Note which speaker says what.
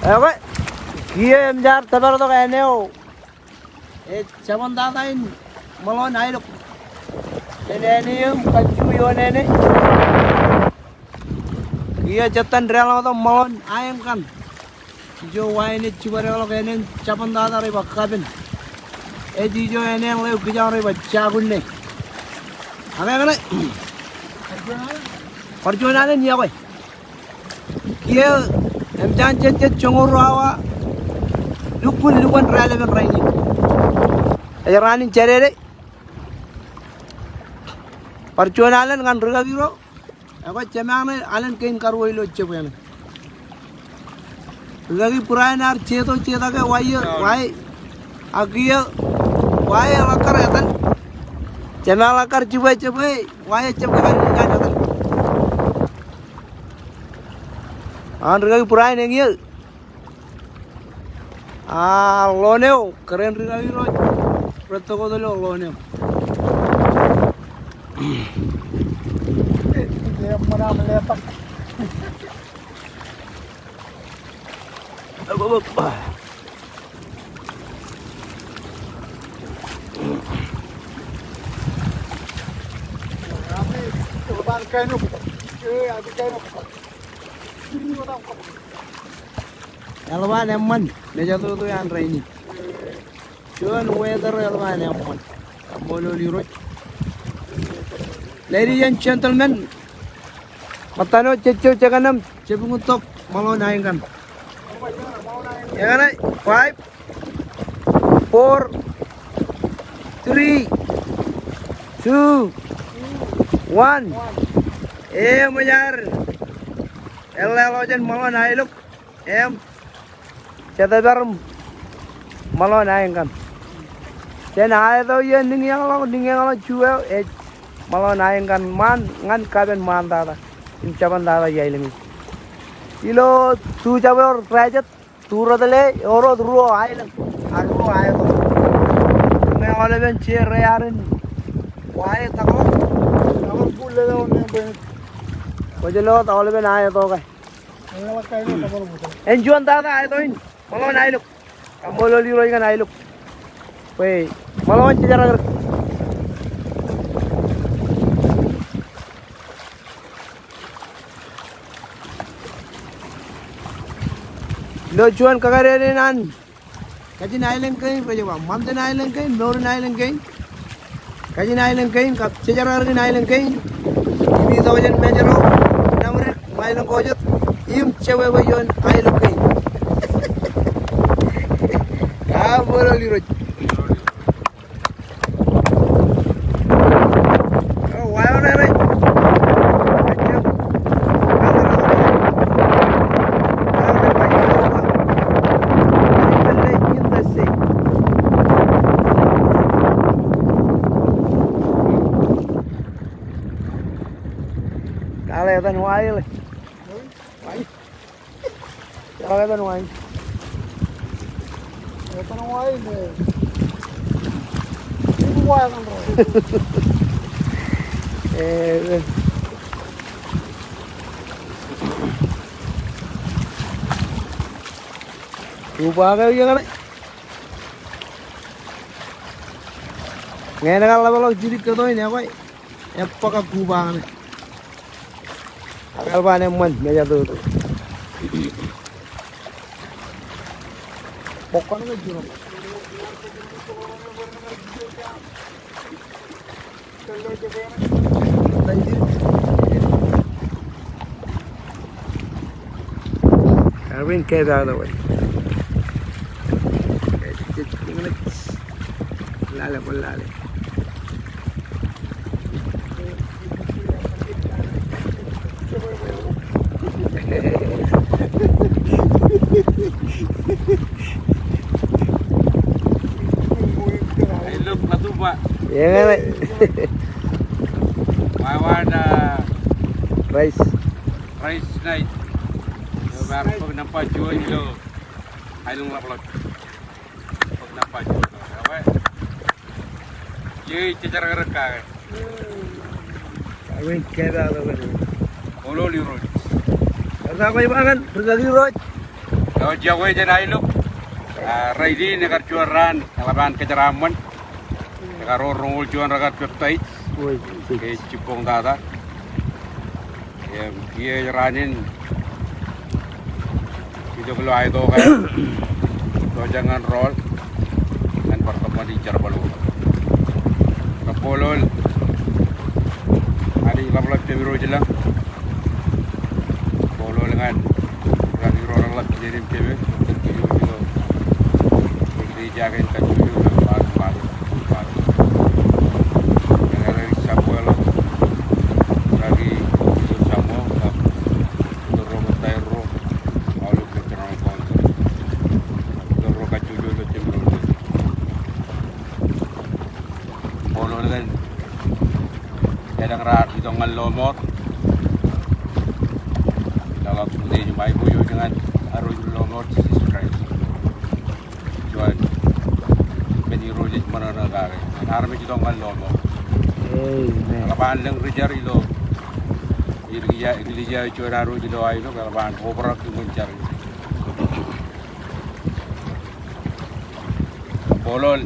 Speaker 1: Ewe, kiye mjar tabar to kene o. E chaman dada in malon ai lok. Nene yum kachu yo nene. Kiye jatan rela to malon ayam kan. Jo waine chubare lo kene chaman dada re bakabin. E ji jo ene le ukija re baccha gunne. Ame kene. Perjuangan ni apa? Kiye emjan jet chongor rawa lupan relevan raini ayaranin cerere perjuangan kan rega biro apa cemang alen kain karwo ilo cepuyan lagi purain ar ceto ceta ke wai agia wai lakar atan cemang lakar cubai wai cepuyan kan atan an rega purain yang iya loneo keren ringan iro preto ko dalo loneo mana melepak Elwan emman meja tu yang raini. Cuman weather elwan emman. Bolo liroi. Ladies and gentlemen, matano cecu cekanam cepung malon aingkan. Ya kan? 5, 4, 3, 2, 1. Mejar. Elojan malon ailuk. Cetabar malon aingkan. Jen air tu ye ningyang lo jual malon aingkan man ngan kaben man tada. Incapan tada jailengi. Ilo tu jabor rajat turadale oro duro ailang aruro air tu. Me oleh ben cer yarin. Wai takut. Takut bulle tu ne ben. Kojelo tak oleh ben air tu kai. Enjuan tada air tu in. Malon ailuk. Kamu liro ikan ailuk. Wei, malon cara ger. Lo juan kagare nan. Kajin island kain, pajawa. Mountain island kain, Northern island kain. Kajin island kain, kap cara ger island kain. Ini tawajan mejero. Namre island kojat. Im cewe wajon island kain. Boleh lihat. Oh, why on it? Kalau itu nuai le. Kalau itu nuai. Ito na wine eh. Hindi ko wine ang rin. Lupa kayo yan ka na. Ngayon nakalabalaw jirik ka to yun. Napakakupa ka na. Akal pa naman. Medya to. Pokoknya nggak jurang. Erwin kayak ada woi. Lale. Ya kan?
Speaker 2: Wawana
Speaker 1: Rice night. Baru pag napajuan nyo. Ailong laplot. Pag napajuan. Apa? Ye cara reka. Awin keda lo kan.
Speaker 2: Bolo liroi.
Speaker 1: Karena aku ibakan bergali roj.
Speaker 2: Kalau Jawa aja ilok, Raidi negar cuaran, laban kejaraman, negar orang uljuan ragat peptide, ke cipong dada, dia ranin, itu kalau itu kan, to jangan roll, dan pertemuan di Jarbalu, kapolol, hari lap-lap cemiru jelang, polol dengan Rani orang lap jadi cemir. Jagain kacu juga baru yang dari Samuel lagi itu Samuel itu Robert Tairo lalu ke Terang Konser itu Robert kacu juga cemurut polo dengan kadang rat itu ngelomot dalam seperti jumpa ibu dengan harus lomot sisi stress jual Rojit mana negara, army itu orang lomo. Kalau bandeng rejar itu, Ilija cuci daru itu ayo kalau band operak itu mencari. Bolol